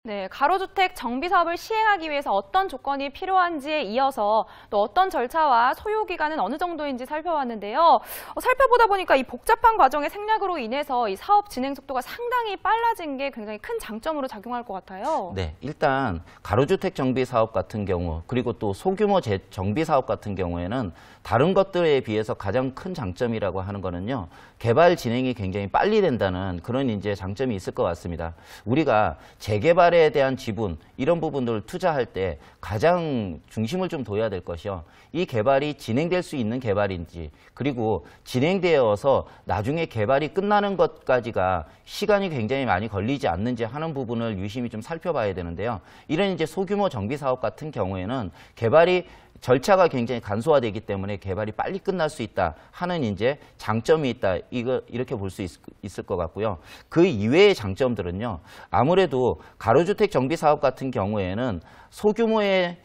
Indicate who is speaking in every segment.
Speaker 1: 네, 가로주택 정비 사업을 시행하기 위해서 어떤 조건이 필요한지에 이어서 또 어떤 절차와 소요 기간은 어느 정도인지 살펴봤는데요. 살펴보다 보니까 이 복잡한 과정의 생략으로 인해서 이 사업 진행 속도가 상당히 빨라진 게 굉장히 큰 장점으로 작용할 것 같아요.
Speaker 2: 네, 일단 가로주택 정비 사업 같은 경우 그리고 또 소규모 정비 사업 같은 경우에는 다른 것들에 비해서 가장 큰 장점이라고 하는 거는요. 개발 진행이 굉장히 빨리 된다는 그런 이제 장점이 있을 것 같습니다. 우리가 재개발에 대한 지분 이런 부분들을 투자할 때 가장 중심을 좀 둬야 될 것이요. 이 개발이 진행될 수 있는 개발인지 그리고 진행되어서 나중에 개발이 끝나는 것까지가 시간이 굉장히 많이 걸리지 않는지 하는 부분을 유심히 좀 살펴봐야 되는데요. 이런 이제 소규모 정비 사업 같은 경우에는 개발이 절차가 굉장히 간소화되기 때문에 개발이 빨리 끝날 수 있다 하는 이제 장점이 있다. 이렇게 볼 수 있을 것 같고요. 그 이외의 장점들은요. 아무래도 가로주택 정비 사업 같은 경우에는 소규모의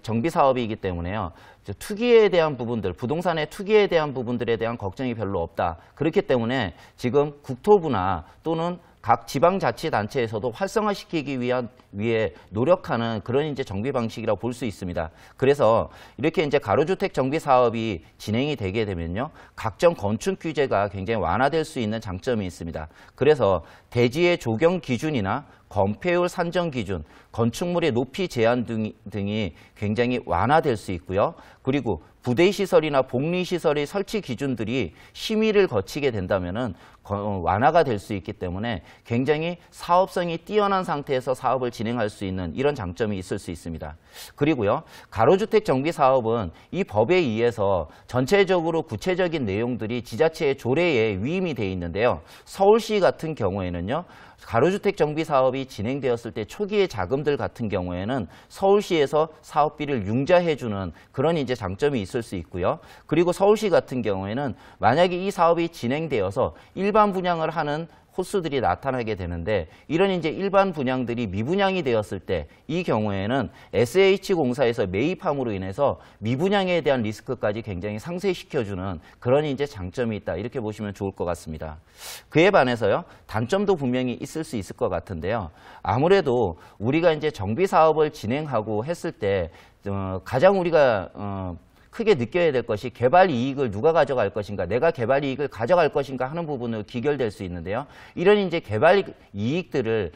Speaker 2: 정비 사업이기 때문에요. 투기에 대한 부분들, 부동산의 투기에 대한 부분들에 대한 걱정이 별로 없다. 그렇기 때문에 지금 국토부나 또는 각 지방자치단체에서도 활성화시키기 위해 노력하는 그런 이제 정비 방식이라고 볼 수 있습니다. 그래서 이렇게 이제 가로주택 정비 사업이 진행이 되게 되면요. 각종 건축 규제가 굉장히 완화될 수 있는 장점이 있습니다. 그래서 대지의 조경 기준이나 건폐율 산정 기준, 건축물의 높이 제한 등이 굉장히 완화될 수 있고요. 그리고 부대시설이나 복리시설의 설치 기준들이 심의를 거치게 된다면 완화가 될 수 있기 때문에 굉장히 사업성이 뛰어난 상태에서 사업을 진행할 수 있는 이런 장점이 있을 수 있습니다. 그리고요. 가로주택 정비 사업은 이 법에 의해서 전체적으로 구체적인 내용들이 지자체의 조례에 위임이 되어 있는데요. 서울시 같은 경우에는요. 가로주택 정비 사업이 진행되었을 때 초기의 자금들 같은 경우에는 서울시에서 사업비를 융자해주는 그런 이제 장점이 있을 수 있고요. 그리고 서울시 같은 경우에는 만약에 이 사업이 진행되어서 일반 분양을 하는 호수들이 나타나게 되는데 이런 이제 일반 분양들이 미분양이 되었을 때 이 경우에는 SH공사에서 매입함으로 인해서 미분양에 대한 리스크까지 굉장히 상쇄시켜주는 그런 이제 장점이 있다. 이렇게 보시면 좋을 것 같습니다. 그에 반해서요. 단점도 분명히 있을 수 있을 것 같은데요. 아무래도 우리가 이제 정비 사업을 진행하고 했을 때 가장 우리가 크게 느껴야 될 것이 개발 이익을 누가 가져갈 것인가, 내가 개발 이익을 가져갈 것인가 하는 부분으로 귀결될 수 있는데요. 이런 이제 개발 이익들을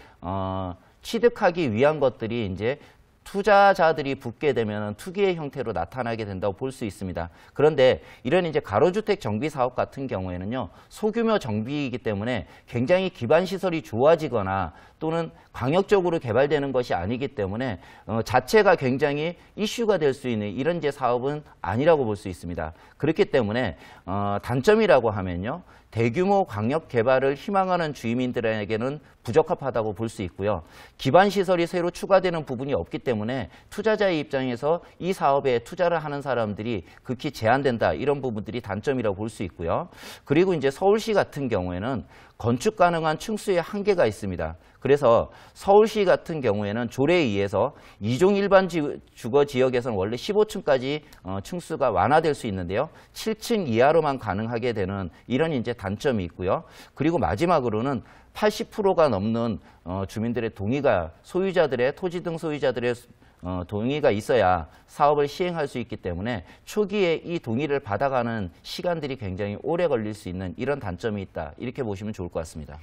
Speaker 2: 취득하기 위한 것들이 이제 투자자들이 붙게 되면 투기의 형태로 나타나게 된다고 볼 수 있습니다. 그런데 이런 이제 가로주택 정비 사업 같은 경우에는요, 소규모 정비이기 때문에 굉장히 기반 시설이 좋아지거나 또는 광역적으로 개발되는 것이 아니기 때문에 자체가 굉장히 이슈가 될 수 있는 이런 이제 사업은 아니라고 볼 수 있습니다. 그렇기 때문에 단점이라고 하면요. 대규모 광역 개발을 희망하는 주민들에게는 부적합하다고 볼 수 있고요. 기반 시설이 새로 추가되는 부분이 없기 때문에 투자자의 입장에서 이 사업에 투자를 하는 사람들이 극히 제한된다. 이런 부분들이 단점이라고 볼 수 있고요. 그리고 이제 서울시 같은 경우에는 건축 가능한 층수의 한계가 있습니다. 그래서 서울시 같은 경우에는 조례에 의해서 2종 일반 주거 지역에서는 원래 15층까지 층수가 완화될 수 있는데요. 7층 이하로만 가능하게 되는 이런 이제 단점이 있고요. 그리고 마지막으로는 80%가 넘는 주민들의 동의가 소유자들의 토지 등 소유자들의 동의가 있어야 사업을 시행할 수 있기 때문에 초기에 이 동의를 받아가는 시간들이 굉장히 오래 걸릴 수 있는 이런 단점이 있다. 이렇게 보시면 좋을 것 같습니다.